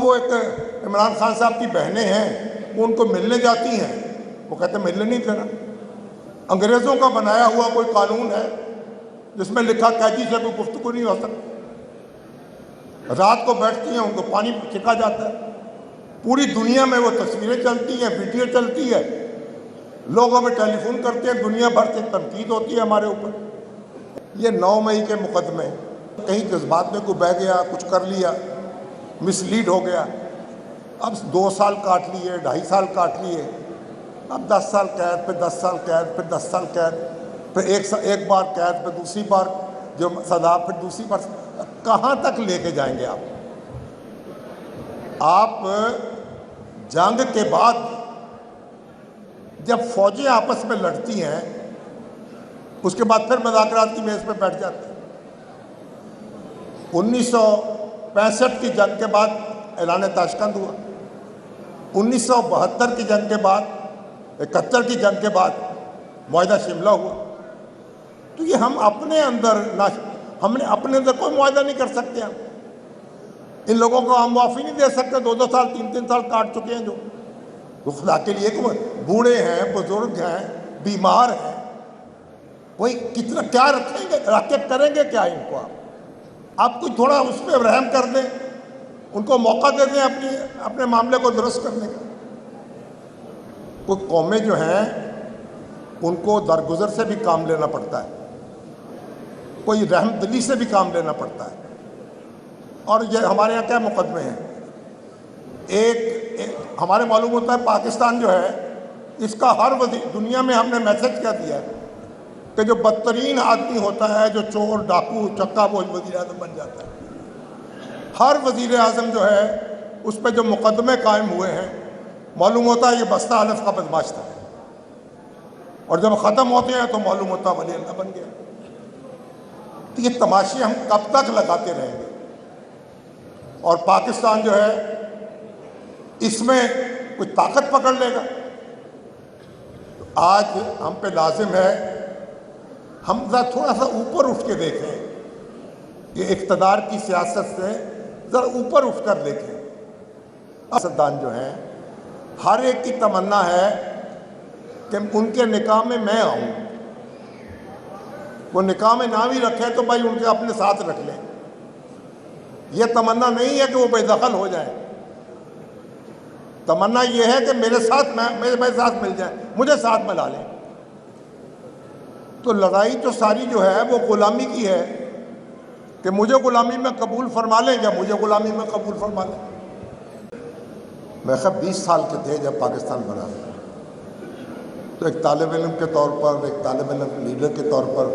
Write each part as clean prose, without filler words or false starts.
وہ ایک عمران خان صاحب کی بہنیں ہیں، وہ ان کو ملنے جاتی ہیں، وہ کہتے ہیں ملنے نہیں دینا۔ انگریزوں کا بنایا ہوا کوئی قانون ہے جس میں لکھا قیدی سے کوئی گفتگو نہیں ہو سکتی، رات کو بیٹھتی ہیں، ان کو پانی چھکا جاتا ہے، پوری دنیا میں وہ تصویریں چلتی ہیں، ویڈیو چلتی ہے، لوگ ہمیں ٹیلی فون کرتے ہیں، دنیا بھر سے تنقید ہوتی ہے ہمارے اوپر۔ یہ 9 مئی کے مقدمے، کہیں جذبات میں کوئی بہہ گیا، کچھ کر لیا، مس لیڈ ہو گیا، اب 2 سال کاٹ لیے، 2.5 سال کاٹ لیے، اب 10 سال قید، پھر 10 سال قید، پھر 10 سال قید، پھر ایک بار قید، پھر دوسری بار جو سزا، پھر دوسری بار، کہاں تک لے کے جائیں گے آپ؟ جنگ کے بعد جب فوجیں آپس میں لڑتی ہیں، اس کے بعد پھر مذاکرات کی میز پہ بیٹھ جاتے ہیں۔ 1965 کی جنگ کے بعد اعلان تاشکند ہوا، 1972 کی جنگ کے بعد، 71 کی جنگ کے بعد معاہدہ شملہ ہوا۔ تو یہ ہم اپنے اندر کوئی معاہدہ نہیں کر سکتے۔ ہم ان لوگوں کو ہم معافی نہیں دے سکتے، 2 سال 3 سال کاٹ چکے ہیں، جو خدا کے لیے بوڑھے ہیں، بزرگ ہیں، بیمار ہیں، کوئی کتنا کیا رکھیں گے، رکھ کے کریں گے کیا ان کو؟ آپ کوئی تھوڑا اس پہ رحم کر دیں، ان کو موقع دے دیں اپنے معاملے کو درست کرنے کا۔ کوئی قومیں جو ہیں ان کو درگزر سے بھی کام لینا پڑتا ہے، کوئی رحم دلی سے بھی کام لینا پڑتا ہے۔ اور یہ ہمارے یہاں کیا مقدمے ہیں؟ ایک ہمارے معلوم ہوتا ہے پاکستان جو ہے، اس کا ہر دنیا میں ہم نے میسج کیا دیا ہے کہ جو بدترین آدمی ہوتا ہے، جو چور، ڈاکو، چکا بوجھ وزیر اعظم بن جاتا ہے، ہر وزیر اعظم جو ہے اس پہ جو مقدمے قائم ہوئے ہیں، معلوم ہوتا ہے یہ بستہ حلف کا بدماش تھا، اور جب ختم ہوتے ہیں تو معلوم ہوتا ہے ولی اللہ بن گیا۔ تو یہ تماشے ہم کب تک لگاتے رہیں گے؟ اور پاکستان جو ہے اس میں کوئی طاقت پکڑ لے گا؟ تو آج ہم پہ لازم ہے ہم ذرا تھوڑا سا اوپر اٹھ کے دیکھیں، یہ اقتدار کی سیاست سے ذرا اوپر اٹھ کر دیکھیں۔ سیاستدان جو ہیں ہر ایک کی تمنا ہے کہ ان کے نکاح میں آؤں، وہ نکاح میں نہ بھی رکھیں تو بھائی ان کے اپنے ساتھ رکھ لیں۔ یہ تمنا نہیں ہے کہ وہ بے دخل ہو جائیں، تمنا یہ ہے کہ میرے ساتھ مل جائیں، مجھے ساتھ ملا لیں۔ تو لڑائی تو ساری جو ہے وہ غلامی کی ہے کہ مجھے غلامی میں قبول فرما لیں یا مجھے غلامی میں قبول فرما لیں۔ میں 20 سال کے تھے جب پاکستان بنا، تو ایک طالب علم کے طور پر، ایک طالب علم لیڈر کے طور پر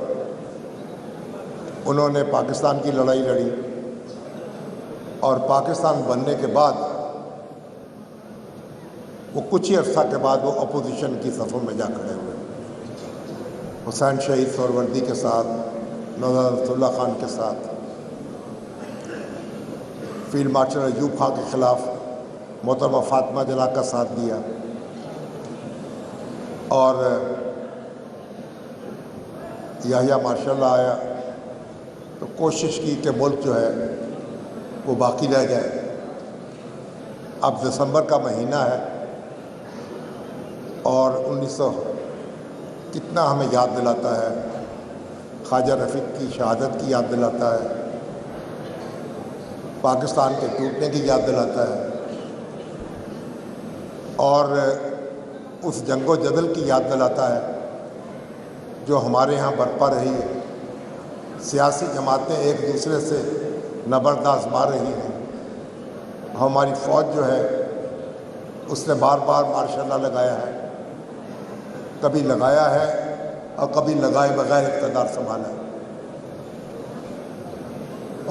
انہوں نے پاکستان کی لڑائی لڑی، اور پاکستان بننے کے بعد وہ کچھ ہی عرصہ کے بعد وہ اپوزیشن کی صفوں میں جا کھڑے ہوئے، حسین شہید سہروردی کے ساتھ، نوزاد رسول اللہ خان کے ساتھ، فیلڈ مارشل ایوب خان کے خلاف محترمہ فاطمہ جناح کا ساتھ دیا، اور یحییٰ ماشاء اللہ آیا تو کوشش کی کہ ملک جو ہے وہ باقی رہ جائے۔ اب دسمبر کا مہینہ ہے اور 1900 کتنا ہمیں یاد دلاتا ہے، خواجہ رفیق کی شہادت کی یاد دلاتا ہے، پاکستان کے ٹوٹنے کی یاد دلاتا ہے، اور اس جنگ و جدل کی یاد دلاتا ہے جو ہمارے ہاں برپا رہی ہے۔ سیاسی جماعتیں ایک دوسرے سے نبرد آزما رہی ہیں، ہماری فوج جو ہے اس نے بار بار مارشاء اللہ لگایا ہے، کبھی لگایا ہے اور کبھی لگائے بغیر اقتدار سنبھالا ہے۔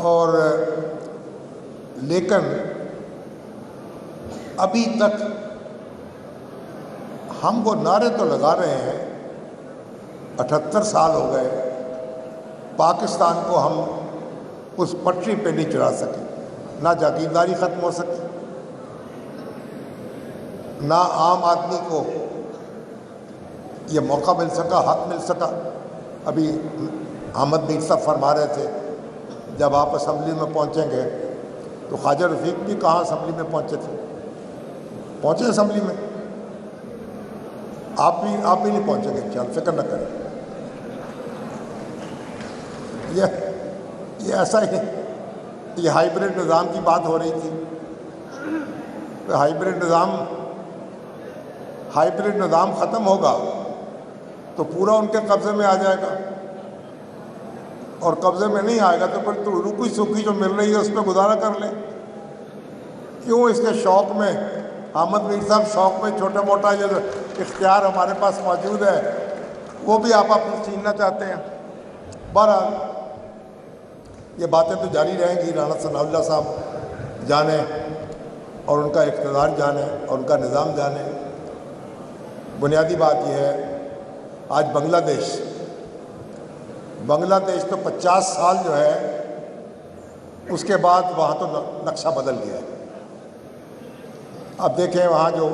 اور لیکن ابھی تک ہم وہ نعرے تو لگا رہے ہیں، 78 سال ہو گئے، پاکستان کو ہم اس پٹری پہ نہیں چڑھا سکے، نہ جاگیرداری ختم ہو سکی، نہ عام آدمی کو یہ موقع مل سکا، حق مل سکا۔ ابھی احمد میر صاحب فرما رہے تھے جب آپ اسمبلی میں پہنچیں گے تو خواجہ رفیق بھی کہاں اسمبلی میں پہنچے تھے؟ پہنچے اسمبلی میں؟ آپ بھی نہیں پہنچیں گے انشاءاللہ، فکر نہ کریں۔ یہ ایسا ہی، یہ ہائیبرڈ نظام کی بات ہو رہی تھی۔ ہائیبرڈ نظام ختم ہوگا تو پورا ان کے قبضے میں آ جائے گا، اور قبضے میں نہیں آئے گا تو پھر تو رکی سکی جو مل رہی ہے اس پہ گزارا کر لیں۔ کیوں اس کے شوق میں، احمد میر صاحب شوق میں چھوٹا موٹا جو اختیار ہمارے پاس موجود ہے وہ بھی آپ چھیننا چاہتے ہیں۔ بہرحال یہ باتیں تو جاری رہیں گی، رانا ثناء اللہ صاحب جانے اور ان کا اقتدار جانے اور ان کا نظام جانے۔ بنیادی بات یہ ہے، آج بنگلہ دیش تو 50 سال جو ہے اس کے بعد وہاں تو نقشہ بدل گیا ہے۔ اب دیکھیں وہاں جو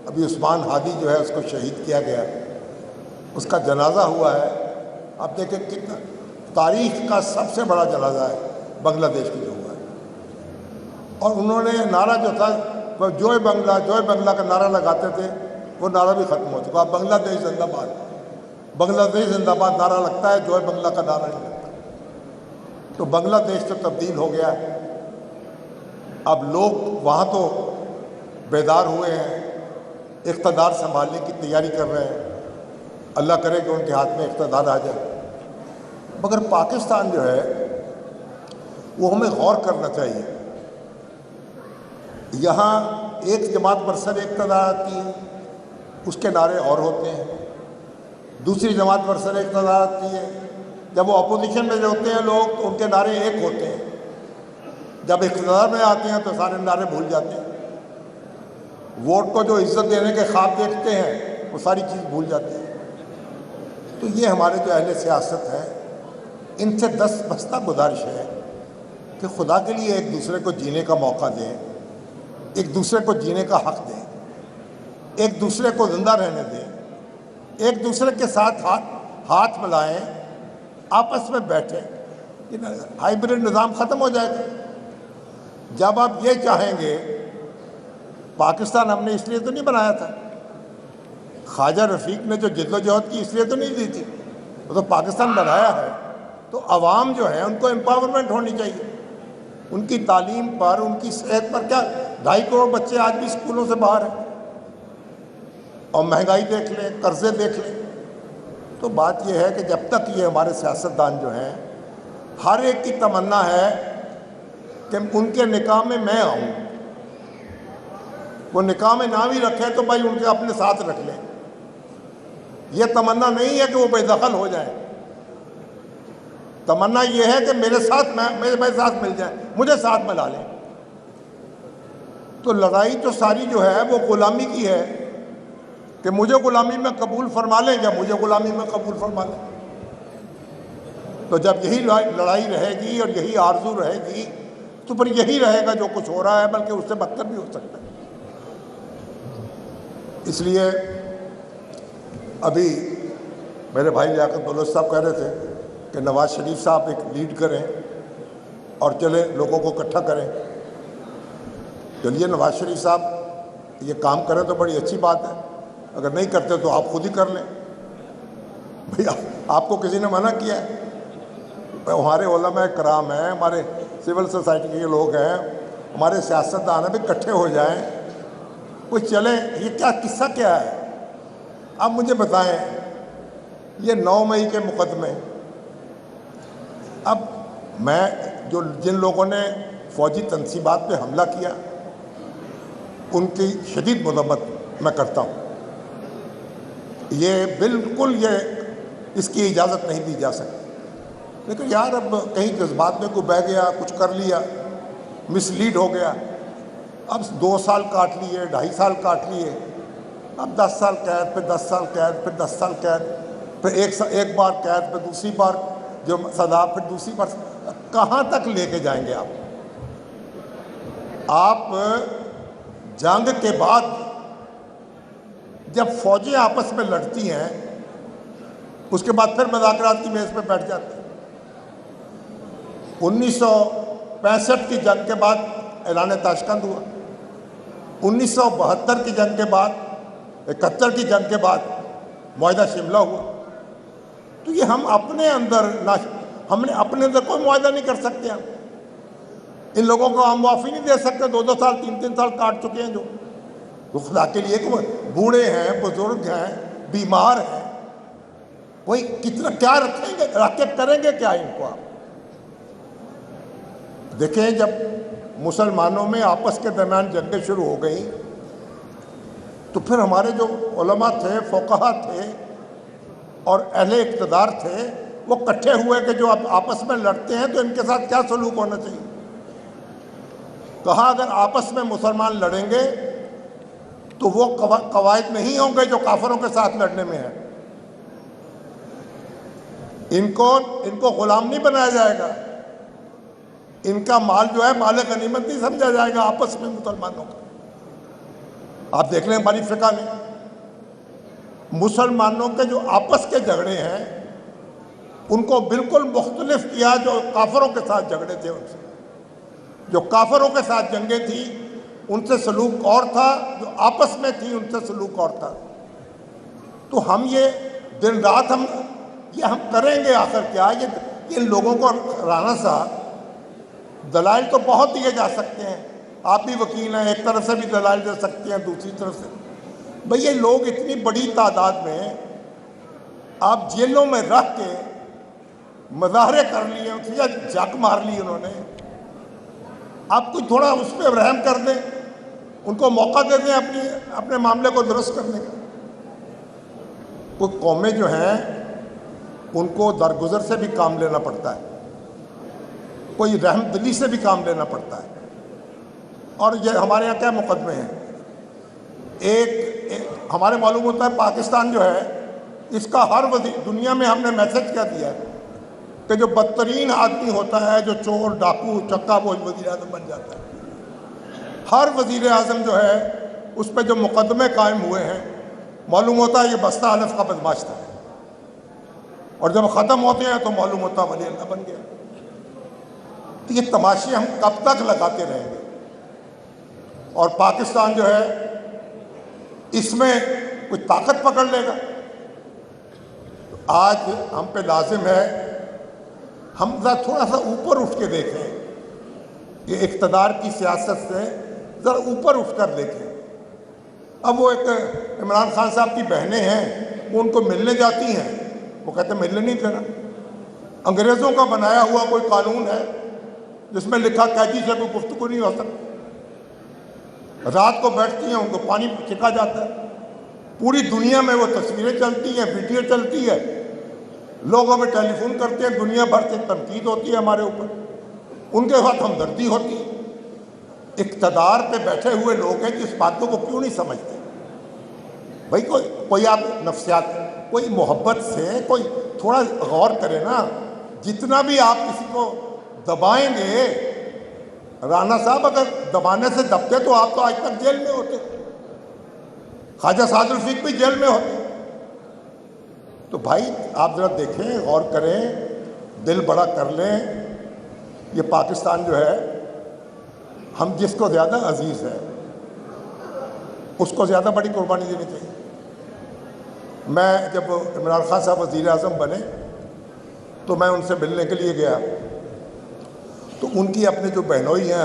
ابھی عثمان ہادی جو ہے اس کو شہید کیا گیا، اس کا جنازہ ہوا ہے۔ اب دیکھیں کتنا تاریخ کا سب سے بڑا جنازہ ہے بنگلہ دیش کی جو ہوا ہے، اور انہوں نے نعرہ جو تھا وہ جوئے بنگلہ کا نعرہ لگاتے تھے، وہ نعرہ بھی ختم ہو چکا۔ اب بنگلہ دیش زندہ باد، بنگلہ دیش زندہ باد نعرہ لگتا ہے، جوئے بنگلہ کا نعرہ نہیں لگتا۔ تو بنگلہ دیش تو تبدیل ہو گیا ہے۔ اب لوگ وہاں تو بیدار ہوئے ہیں، اقتدار سنبھالنے کی تیاری کر رہے ہیں، اللہ کرے کہ ان کے ہاتھ میں اقتدار آ جائے۔ مگر پاکستان جو ہے وہ ہمیں غور کرنا چاہیے۔ یہاں ایک جماعت برسر اقتدار آتی ہے، اس کے نعرے اور ہوتے ہیں، دوسری جماعت برسر اقتدار آتی ہے، جب وہ اپوزیشن میں ہوتے ہیں لوگ تو ان کے نعرے ایک ہوتے ہیں، جب اقتدار میں آتے ہیں تو سارے نعرے بھول جاتے ہیں، ووٹ کو جو عزت دینے کے خواب دیکھتے ہیں وہ ساری چیز بھول جاتے ہیں۔ تو یہ ہمارے جو اہل سیاست ہیں ان سے بستہ گزارش ہے کہ خدا کے لیے ایک دوسرے کو جینے کا موقع دیں، ایک دوسرے کو جینے کا حق دیں، ایک دوسرے کو زندہ رہنے دیں، ایک دوسرے کے ساتھ ہاتھ ملائیں، آپس میں بیٹھیں۔ ہائیبرڈ نظام ختم ہو جائے گا جب آپ یہ چاہیں گے۔ پاکستان ہم نے اس لیے تو نہیں بنایا تھا، خواجہ رفیق نے جو جد و جہد کی اس لیے تو نہیں دی تھی، وہ تو پاکستان بنایا ہے۔ تو عوام جو ہے ان کو امپاورمنٹ ہونی چاہیے، ان کی تعلیم پر، ان کی صحت پر۔ کیا 2.5 کروڑ بچے آج بھی اسکولوں سے باہر ہیں، اور مہنگائی دیکھ لیں، قرضے دیکھ لیں۔ تو بات یہ ہے کہ جب تک یہ ہمارے سیاستدان جو ہیں ہر ایک کی تمنا ہے کہ ان کے نکاح میں آؤں، وہ نکاح میں نہ بھی رکھیں تو بھائی ان کے اپنے ساتھ رکھ لیں۔ یہ تمنا نہیں ہے کہ وہ بے دخل ہو جائیں، تمنا یہ ہے کہ میرے ساتھ مل جائیں، مجھے ساتھ ملا لیں۔ تو لڑائی تو ساری جو ہے وہ غلامی کی ہے کہ مجھے غلامی میں قبول فرما لیں یا مجھے غلامی میں قبول فرما لیں۔ تو جب یہی لڑائی رہے گی اور یہی آرزو رہے گی تو پھر یہی رہے گا جو کچھ ہو رہا ہے، بلکہ اس سے بدتر بھی ہو سکتا ہے۔ اس لیے ابھی میرے بھائی لیاقت بلوچ صاحب کہہ رہے تھے کہ نواز شریف صاحب ایک لیڈ کریں اور چلے لوگوں کو اکٹھا کریں۔ چلیے نواز شریف صاحب یہ کام کریں تو بڑی اچھی بات ہے، اگر نہیں کرتے تو آپ خود ہی کر لیں۔ بھئی آپ کو کسی نے منع کیا ہے؟ ہمارے علماء کرام ہیں، ہمارے سول سوسائٹی کے لوگ ہیں، ہمارے سیاستدان ہیں، بھی اکٹھے ہو جائیں، کوئی چلیں۔ یہ کیا قصہ کیا ہے؟ اب مجھے بتائیں، یہ 9 مئی کے مقدمے، اب میں جن لوگوں نے فوجی تنصیبات پہ حملہ کیا ان کی شدید مذمت میں کرتا ہوں۔ یہ بالکل اس کی اجازت نہیں دی جا سکتی، لیکن یار اب کہیں جذبات میں کوئی بہہ گیا، کچھ کر لیا، مس لیڈ ہو گیا، اب 2 سال کاٹ لیے، 2.5 سال کاٹ لیے، اب 10 سال قید، پھر 10 سال قید، پھر 10 سال قید، پھر ایک بار قید، پھر دوسری بار جو سزا، پھر دوسری بار۔ کہاں تک لے کے جائیں گے آپ؟ جنگ کے بعد جب فوجیں آپس میں لڑتی ہیں اس کے بعد پھر مذاکرات کی میز پہ بیٹھ جاتے ہیں۔ 1965 کی جنگ کے بعد اعلان تاشکند ہوا، 1972 کی جنگ کے بعد، 71 کی جنگ کے بعد معاہدہ شملہ ہوا۔ تو یہ ہم اپنے اندر کوئی معاہدہ نہیں کر سکتے۔ ہم ان لوگوں کو ہم معافی نہیں دے سکتے، 2 سال 3 سال کاٹ چکے ہیں جو خدا کے لیے بوڑھے ہیں، بزرگ ہیں، بیمار ہیں، وہی کتنا کیا رکھیں گے، رکھ کے کریں گے کیا ان کو؟ آپ دیکھیں جب مسلمانوں میں آپس کے درمیان جنگیں شروع ہو گئیں تو پھر ہمارے جو علماء تھے، فقہا تھے اور اہل اقتدار تھے، وہ اکٹھے ہوئے کہ جو آپس میں لڑتے ہیں تو ان کے ساتھ کیا سلوک ہونا چاہیے۔ کہا اگر آپس میں مسلمان لڑیں گے تو وہ قواعد نہیں ہوں گے جو کافروں کے ساتھ لڑنے میں ہیں۔ ان کو غلام نہیں بنایا جائے گا، ان کا مال جو ہے مال غنیمت نہیں سمجھا جائے گا آپس میں مسلمانوں کا۔ آپ دیکھ لیں ہماری فقہ میں مسلمانوں کے جو آپس کے جھگڑے ہیں ان کو بالکل مختلف کیا جو کافروں کے ساتھ جھگڑے تھے ان سے۔ جو کافروں کے ساتھ جنگیں تھیں ان سے سلوک اور تھا، جو آپس میں تھی ان سے سلوک اور تھا۔ تو ہم یہ دن رات ہم کریں گے آخر کیا؟ یہ ان لوگوں کو رانا صاحب دلائل تو بہت دیے جا سکتے ہیں، آپ بھی وکیل ہیں، ایک طرف سے بھی دلائل دے سکتے ہیں، دوسری طرف سے بھئی یہ لوگ اتنی بڑی تعداد میں آپ جیلوں میں رکھ کے مظاہرے کر لیے، جھک مار لی انہوں نے، آپ کوئی تھوڑا اس پہ رحم کر دیں، ان کو موقع دے دیں اپنے معاملے کو درست کرنے کا۔ کوئی قومیں جو ہیں ان کو درگزر سے بھی کام لینا پڑتا ہے، کوئی رحم دلی سے بھی کام لینا پڑتا ہے۔ اور یہ ہمارے یہاں کیا مقدمے ہیں؟ ایک ہمارے معلوم ہوتا ہے پاکستان جو ہے اس کا ہر دنیا میں ہم نے میسج کیا دیا ہے کہ جو بدترین آدمی ہوتا ہے، جو چور، ڈاکو، چکا بوجھ وزیر اعظم بن جاتا ہے۔ ہر وزیر اعظم جو ہے اس پہ جو مقدمے قائم ہوئے ہیں معلوم ہوتا ہے یہ بستہ الف کا بدماش تھا، اور جب ختم ہوتے ہیں تو معلوم ہوتا ہے ولی اللہ بن گیا۔ تو یہ تماشے ہم کب تک لگاتے رہیں گے؟ اور پاکستان جو ہے اس میں کوئی طاقت پکڑ لے گا؟ تو آج ہم پہ لازم ہے ہم ذرا تھوڑا سا اوپر اٹھ کے دیکھیں، یہ اقتدار کی سیاست سے ذرا اوپر اٹھ کر دیکھیں۔ اب وہ ایک عمران خان صاحب کی بہنیں ہیں، وہ ان کو ملنے جاتی ہیں، وہ کہتے ہیں ملنے نہیں دینا۔ انگریزوں کا بنایا ہوا کوئی قانون ہے جس میں لکھا قیدی سے کوئی گفتگو نہیں ہو سکتی۔ رات کو بیٹھتی ہیں، ان کو پانی چھکا جاتا ہے، پوری دنیا میں وہ تصویریں چلتی ہیں، ویڈیو چلتی ہے، لوگ ہمیں ٹیلی فون کرتے ہیں، دنیا بھر سے تنقید ہوتی ہے ہمارے اوپر، ان کے ساتھ ہمدردی ہوتی ہے۔ اقتدار پہ بیٹھے ہوئے لوگ ہیں جس باتوں کو کیوں نہیں سمجھتے؟ بھائی کوئی آپ نفسیات، کوئی محبت سے کوئی تھوڑا غور کرے نا۔ جتنا بھی آپ کسی کو دبائیں گے، رانا صاحب اگر دبانے سے دبتے تو آپ تو آج تک جیل میں ہوتے، خواجہ سعد الفیق بھی جیل میں ہوتے۔ تو بھائی آپ ذرا دیکھیں، غور کریں، دل بڑا کر لیں۔ یہ پاکستان جو ہے ہم جس کو زیادہ عزیز ہے اس کو زیادہ بڑی قربانی دینی چاہیے۔ میں جب عمران خان صاحب وزیر اعظم بنے تو میں ان سے ملنے کے لیے گیا، تو ان کی اپنے جو بہنوئی ہیں